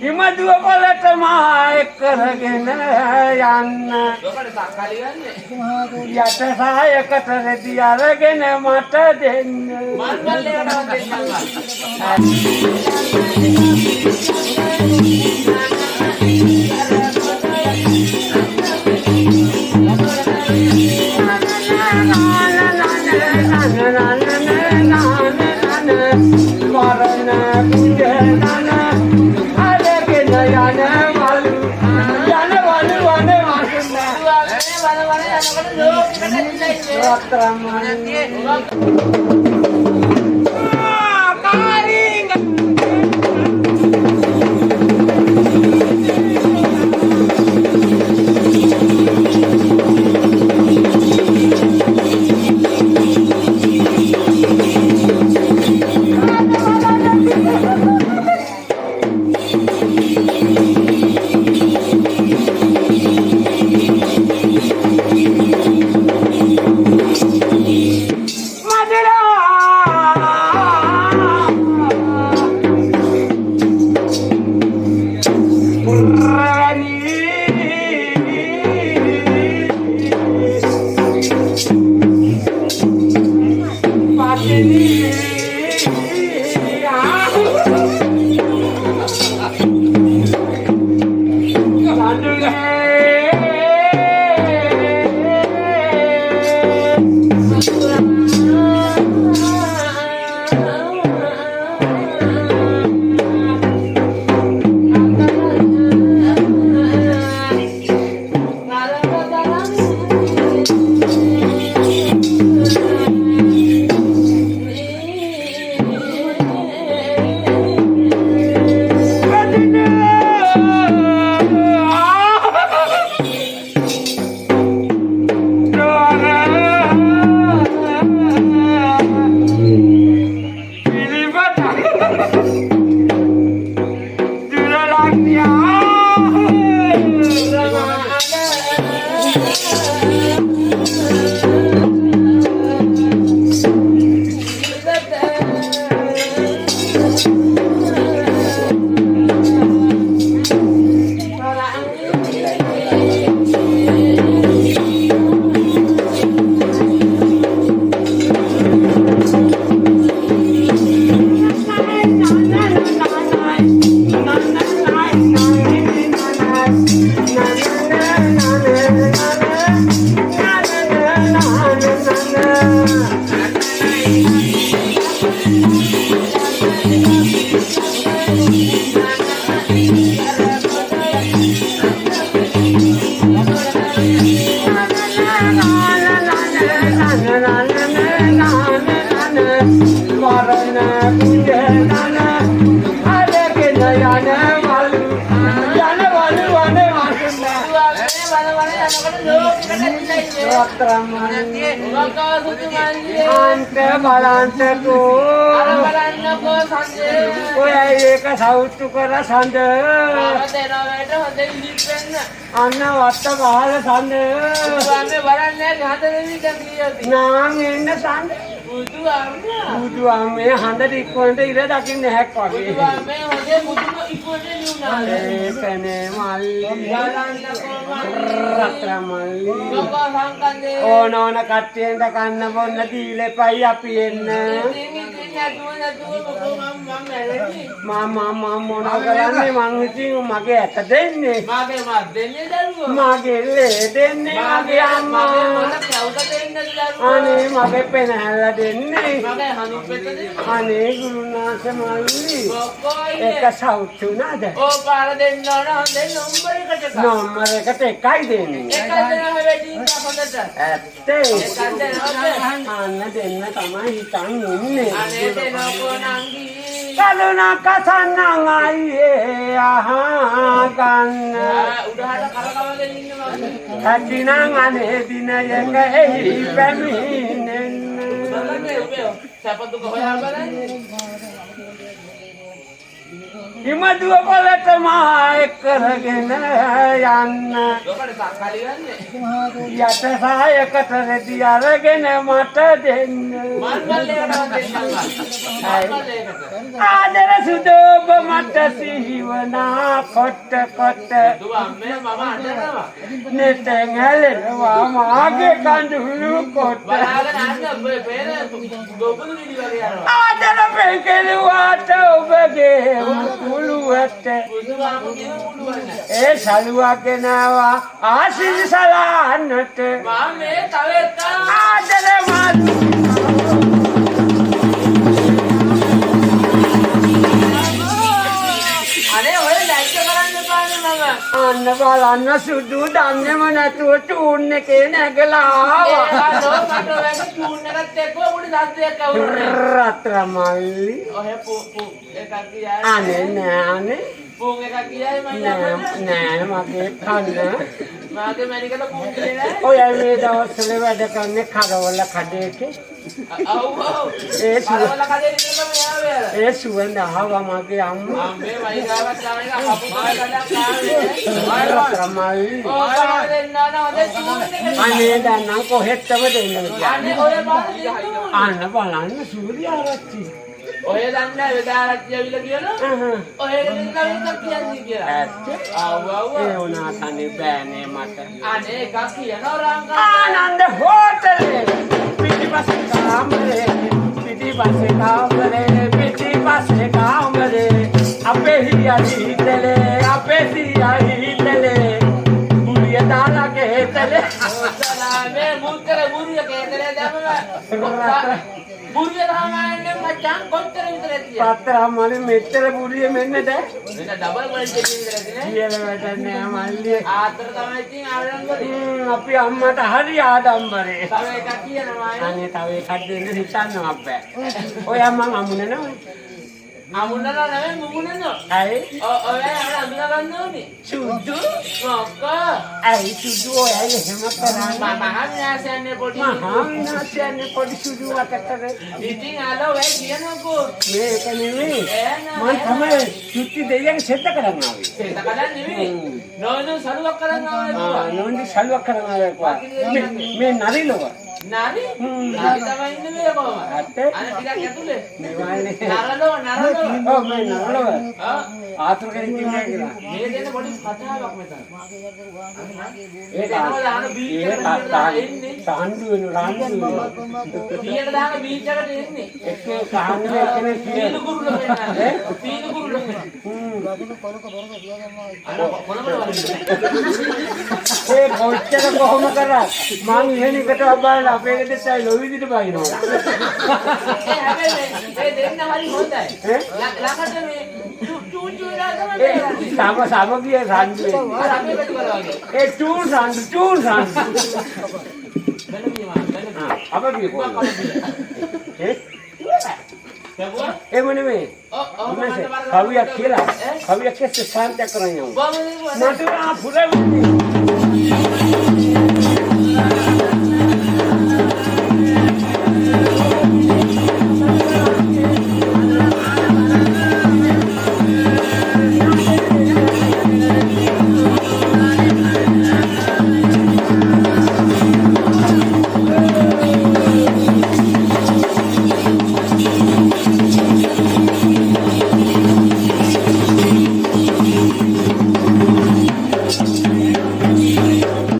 ඉමදුව පොලට මා එක් කරගෙන යන්න යට සායකට රෙදි අරගෙන මට දෙන්න සෞතු කර සඳ අන්න වට ගහල සඳ නාන් එන්න සඳ බුදු අම්මේ හඳට ඉක්මනට ඉර දකින්න හැක් වගේ ඒකනේ මල්ලි රත්තරන් මල්ලි ඕන ඕන කට්ටියට කන්න බොන්න දීලෙපයි අපි එන්න මම මොන කරන්නේ මං ඉතින් මගේ ඇට දෙන්නේ මගේ ලේ දෙන්නේ මගේ අම්මා අනේ මගේ පෙනහැල්ල දෙන්නේ අනේ ගුරුනාථ මල්ලි එක සෞතු නේද නම්බර එකට එකයි දෙන්නේ ඇත්තේ අන්න දෙන්න තමයි හිතන් ඉන්නේ කලුනා කසන්නන් අයියේ අහා ගන්න ඇතිනං අනේ දිනයක එහි පැමිණෙන්න ඉමදුව පොලට මා එක් කරගෙන යන්න යට සායකට රෙදි අරගෙන මට දෙන්න ආදර සුදෝපම මට සිහිවනා කොට කොට අම්මේ මම අඬනවා. නෙතෙන් හැලෙනවා මාගේ කඳුළු කොට බලාගෙන අන්න ඔබ පේන ගොබුදු කිරි වගේ යනවා. ආදර පෙකලුවාට ඔබගේ මුළුවට බුදුහාම කියන මුළුවන්නේ. ඒ සලුවක් ගෙනවා ආශිර්වාදන්නට මම මේ තව එකක් ආදර මාත් අනේ ඔය ලැජ්ජ කරන්න එපානේ මම. අන්න බලන්න සුදු දන්නේම නැතුව ටූන් එකේ නැගලා ආවා. ඒකෝ මට ඔයක ටූන් එකත් එක්ක උඩ සද්දයක් අවුරුනේ. රත්‍රමල්ලි ඔය පු එකක් කියයි. අනේ නෑනේ පුන් එකක් කියයි මම නෑ මගේ කන්න මාගේ මැනිකට පුන් කියන්නේ නෑ. ඔය මේ දවස්වල වැඩ කරන්නේ කරවල කඩේකේ අව් අව්. ඒ සුව- බලවල කඩේ ඉඳලා මම යාවේ. ඒ සුවඳ ආවා මගේ අම්මා අම්මේ වයිගාවත් යාවේ අපු මායි කඩක් ආවේ. රත්‍රමල්ලි ඕක දෙන්න නෝද ටූන් එක. අනේ දැන් නම් කොහෙටම දෙන්නේ අනේ ඔය බලන්න. අන්න බලන්න සූර්යාරච්චි ඔය දන්නේ වෙදාරච්චි ඇවිල්ලා කියනවා. ඔය දෙන්න එකක් කියන්නේ කියලා. ඇත්ත ආව් ආව්. ඒ උනාට අනේ බෑනේ මට අනේ එකක් කියනවා රංගා. ආනන්ද හෝටලේ පිටිපස්සේ කාමරේ පිටිපස්සේ කාමරේ අපේ හියා හිතලේ බුලිය දාලා ගෙතලේ ඔතලා මේ මුත්තර බුරිය කේතලේ දැමම. බුරිය දාමන්නේ මචං කොච්චර විතරද කියලා. පත්‍රාමලි මෙච්චර බුලිය මෙන්න දැන් වෙන ඩබල් ක්වොලිටි එකකින් විතරද නේ. කියලා වැඩන්නේ මල්ලියේ ආතර තමයි ඉතින් ආරංගලේ. අපි අම්මට හරි ආඩම්බරේ තව එකක් කියනවා. අනේ තව එකක් දෙන්න හිතන්නවා බෑ ඔය මං අමුණනවා අමුණලා නෙවෙයි මුමුණනවා. ඇයි ඔය අඳුන ගන්න ඕනේ. සුදු මොකක්? ඇයි සුදු ඔය එහෙම කරන්නේ මහා විනාශයන්නේ පොඩි. මහා විනාශයන්නේ පොඩි සුදු අතකරේ ඉතින් ආලෝ වෙයි කියනකෝ. මේක නෙමෙයි එහෙනම් මං තමයි සුත්ති දෙයියන් සෙට් කරන්න ආවේ ඒක කඩන් නෙවෙයි. නෝනු සරුවක් කරන් ආවා. නෝන්දි සල්වක් කරන්න ආවේ කොහොමද මේ නරිලව නාරි? නාරි තමයි ඉන්නේ මේ කොහමද? ඇත්තේ? අර ටිකක් ඇතුලේ. මේවානේ නරලෝ. ඔව් මේ නරලව ආ ආතුර කෙනෙක් ඉන්නේ කියලා මේ දෙන්න පොඩි කතාවක් මෙතන. ඒක දෙනවා දාන බීච් එකට එන්නේ. සාන්දු වෙන රාන්දු වෙන පියට දාන බීච් එකට එන්නේ. එකේ කහන්නේ එකනේ පීලු කියන කුරුල්ල වෙනවා. පීලු කුරුල්ල වෙනවා. අර මොනවද වගේ. ඒ කොච්චර කොහොම කරා මං ඉහෙනකට බලලා අපේ ගෙදරට ලොවිදිට බයිනවා ඒ හැබැයි මේ දෙන්න හරි හොඳයි. ඈ? ළඟට මේ චූ ඉලා තමයි ඒ සමගිය රාන්දු අර අපේ පැතිවල වගේ. ඒ චූන් රාන්දු වෙන පියවා වෙන අප කියපෝ ඒ දැබුවා. එහෙම නෙමෙයි කවියක් කියලා කවියක් එක්ක සාන්තයක් කරන්න යමු බොමනේ මට පුරවෙන්නේ